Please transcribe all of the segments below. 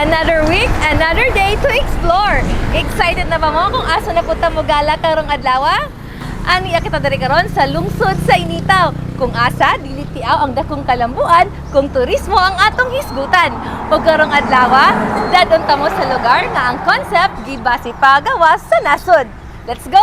Another week, another day to explore. Excited na ba mo kung asa na punta mo gala karong adlaw? Ani kita diri karon sa lungsod sa Initaw. Kung asa dili tiaw ang dakong kalambuan kung turismo ang atong hisgutan. Ug karong adlaw, dadon ta mo sa lugar nga ang concept gibase pagawas sa nasod. Let's go!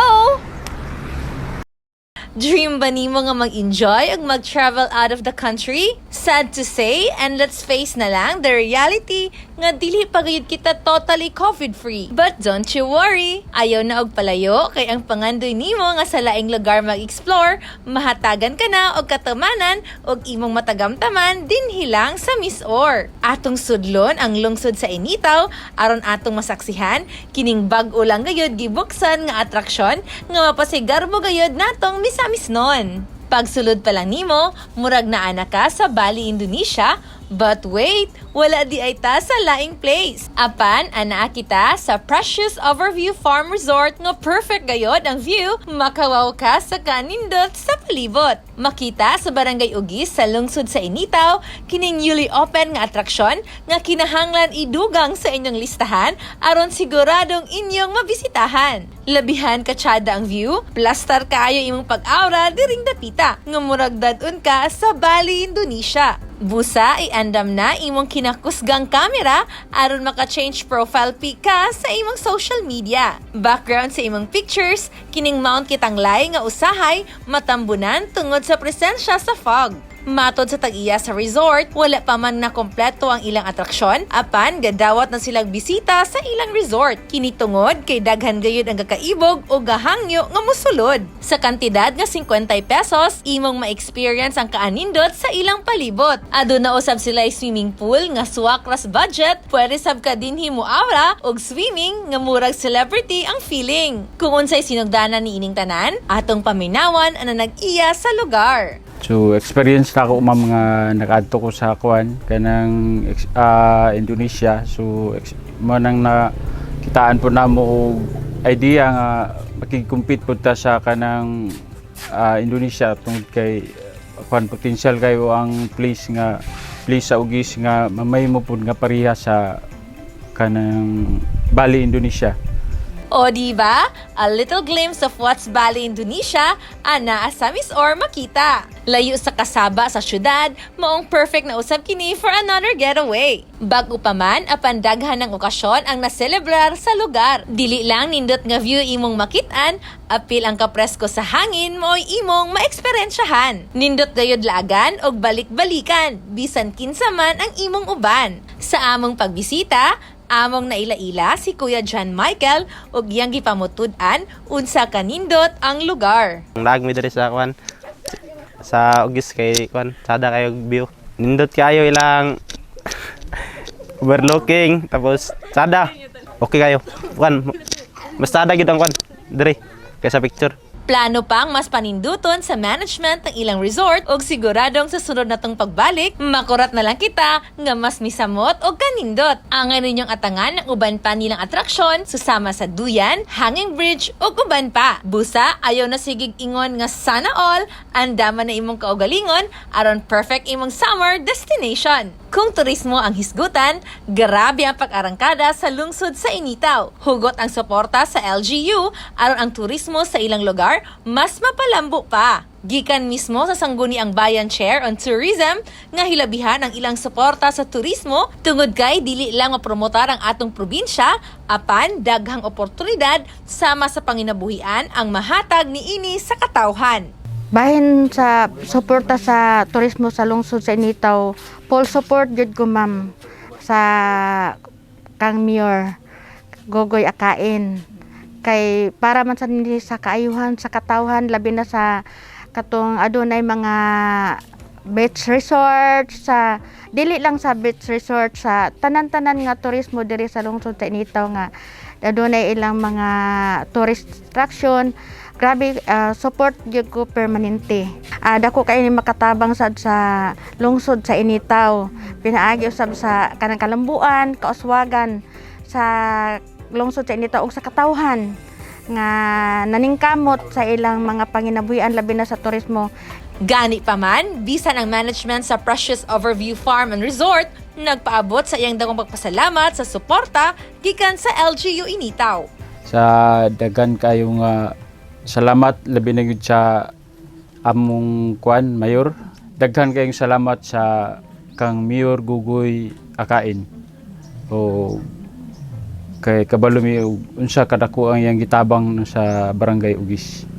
Dream ba nimo nga mag-enjoy ug mag-travel out of the country? Sad to say, and let's face na lang the reality nga dili pa gayud kita totally COVID-free. But don't you worry, ayaw na og palayo kay ang pangandoy nimo nga sa laing lugar mag-explore, mahatagan ka na og katamanan og imong matagamtaman dinhi lang sa Miss-Or. Atong sudlon ang lungsod sa Initaw aron atong masaksihan kining bag-o lang gayud gibuksan nga atraksyon nga mapasigarbo gayud natong misamisnon. Pagsulod pa lang nimo, murag naa na ka sa Bali, Indonesia. But wait, wala di ay ta sa laing place. Apan, anaa kita sa Precious Overview Farm Resort nga perfect gayod ang view, makawaw ka sa kanindot sa palibot. Makita sa Barangay Ugis sa lungsod sa Initaw, kining newly open nga atraksyon nga kinahanglan idugang sa inyong listahan aron siguradong inyong mabisitahan. Labihan katsada ang view, plastar kaayo imong pag-aura diring dapita, nga murag dadun ka sa Bali, Indonesia. Busa, iandam na imong kinakusgang kamera aron maka-change profile pic ka sa imong social media. Background sa imong pictures, kining mount kitang lay nga usahay, matambunan tungod sa presensya sa fog. Matod sa tag-iya sa resort, wala pa man na kompleto ang ilang atraksyon, apan gadawat na silang bisita sa ilang resort. Kini tungod kay daghan gayud ang gakaibog o gahangyo nga mosulod. Sa kantidad nga 50 pesos, imong ma-experience ang kaanindot sa ilang palibot. Aduna usab sila swimming pool nga swak ras budget, pwede sab ka dinhi mo aura og swimming nga murag celebrity ang feeling. Kung unsay sinugdanan ni ining tanan, atong paminawan ang nag-iya sa lugar. So experience na ako mga nakaadto ko sa kuan kanang Indonesia. So mo nang nakitaan po namo og idea nga makig-compete pud ta sa kanang Indonesia tungod kay kuan potential kayo ang place sa Ugis nga mamay mo pud nga pareha sa kanang Bali, Indonesia. O diba? A little glimpse of what's Bali, Indonesia, ana sa Miss-Or makita. Layo sa kasaba sa syudad, maong perfect na usab kini for another getaway. Bag-o pa man, apan daghan ng okasyon ang naselebrar sa lugar. Dili lang nindot nga view imong makitaan, apil ang kapresko sa hangin mo'y imong maeksperiensyahan. Nindot gayud laagan og balik-balikan, bisan kinsa man ang imong uban. Sa among pagbisita, among naila-ila si Kuya John Michael ug iyang gipamutud-an unsa kanindot ang lugar. Lagmi diri sa kwan sa Ugis kay kwan sada kayo view. Nindot kayo ilang overlooking tapos sada. Okay kayo. Kwan mas sada gyud ang kwan diri kay sa picture. Plano pang mas paninduton sa management ng ilang resort ug siguradong sa sunod natong pagbalik, makurat na lang kita nga mas misamot o kanindot. Angay ninyong atangan ng uban pa nilang atraksyon susama sa Duyan, Hanging Bridge ug uban pa. Busa, ayaw na sigig ingon nga sana all, andaman na imong kaugalingon aron perfect imong summer destination. Kung turismo ang hisgutan, grabe ang pag-arangkada sa lungsod sa Initaw. Hugot ang suporta sa LGU aron ang turismo sa ilang lugar mas mapalambo pa. Gikan mismo sa sangguniang Bayan Chair on Tourism nga hilabihan ang ilang suporta sa turismo tungod kay dili lang mapromotar ang atong probinsya, apan daghang oportunidad sama sa panginabuhian ang mahatag niini sa katawhan. Bahin sa suporta sa turismo sa lungsod sa Initaw, full support jud ko ma'am sa kang Mayor Gogoy Akain. Kay para man sa kaayuhan sa katawhan labi na sa katong adunay mga beach resort sa dili lang sa beach resort sa tanan-tanan nga turismo diri sa lungsod sa Initaw nga adunay ilang mga tourist attraction. Grabe, support gyud ko permanente. Dako kay ni makatabang sad sa lungsod sa Initaw. Pinaagi usab sa kanang kalambuan, kauswagan sa lungsod sa Initaw ug sa katawhan nga naningkamot sa ilang mga panginabuhian labi na sa turismo. Gani pa man, bisan ang management sa Precious Overview Farm and Resort, nagpaabot sa iyang dagong pagpasalamat sa suporta gikan sa LGU Initaw. Sa dagan kayong salamat labi na gyud sa among kuan mayor. Daghan kayong salamat sa kang Mayor Gugoy Akain. O kay kabalo mi unsa kadako ang iyang gitabang sa barangay Ugis.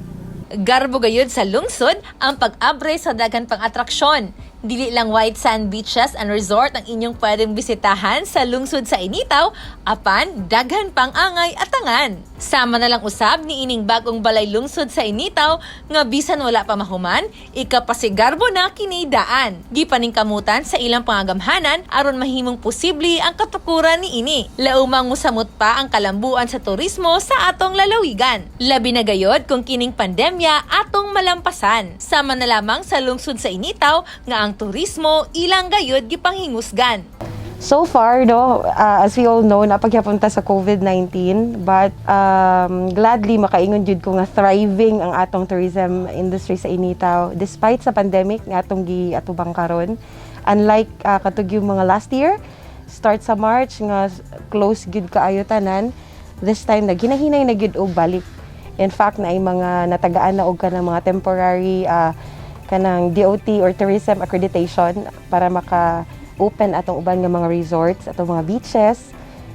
Garbo gayud sa lungsod ang pag-abre sa daghan pang atraksyon. Dili lang white sand beaches and resort ang inyong pwedeng bisitahan sa lungsod sa Initaw, apan daghan pang angay at tangan. Sama na lang usab ni ining bagong balay lungsod sa Initaw nga bisan wala pa mahuman, ikapasigarbo na kini daan. Gipaning kamutan sa ilang pangagamhanan aron mahimong posible ang katukuran ni ini. Laumang musamot pa ang kalambuan sa turismo sa atong lalawigan. Labi na gayod kung kining pandemya atong malampasan. Sama na lamang sa lungsod sa Initaw nga ang turismo ilang gayod gipanghingusgan. So far, no, as we all know, napagyapunta sa COVID-19, but gladly makaingon jud ko nga thriving ang atong tourism industry sa Initaw despite sa pandemic nga atong giatubang karon. Unlike katug yung mga last year, start sa March nga close gud kaayo tanan, this time naginahinay na gud og balik. In fact, na ay mga natagaan na og kanang mga temporary kanang DOT or tourism accreditation para maka-open atong uban nga mga resorts, atong mga beaches,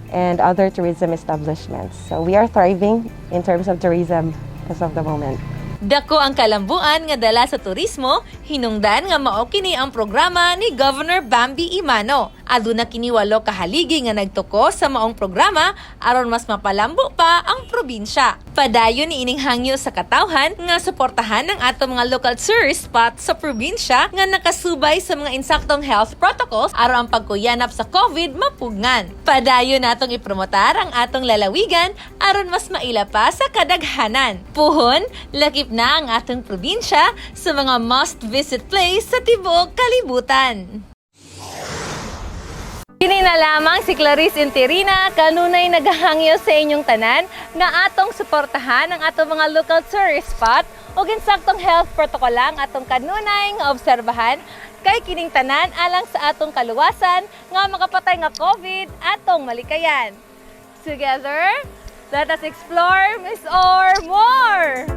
and other tourism establishments. So we are thriving in terms of tourism as of the moment. Dako ang kalambuan nga dala sa turismo, hinungdan nga mao kini ang programa ni Governor Bambi Imano. Aduna kini 8 kahaligi nga nagtuko sa maong programa aron mas mapalambo pa ang probinsya. Padayon ni ining hangyo sa katawhan nga suportahan ang ato mga local tourist spot sa probinsya nga nakasubay sa mga insaktong health protocols aron ang pagkuyanap sa COVID mapugngan. Padayon natong ipromotar ang atong lalawigan aron mas maila pa sa kadaghanan. Puhon, lakip na ang atong probinsya sa mga must-visit place sa tibuok kalibutan. Kini na lamang si Clarice Interina, kanunay naghahangyo sa inyong tanan nga atong suportahan ang atong mga local tourist spot o ginsaktong health protocol lang atong kanunay nga obserbahan kay kining tanan alang sa atong kaluwasan nga makapatay nga COVID atong malikayan. Together, let us explore, Miss Or more!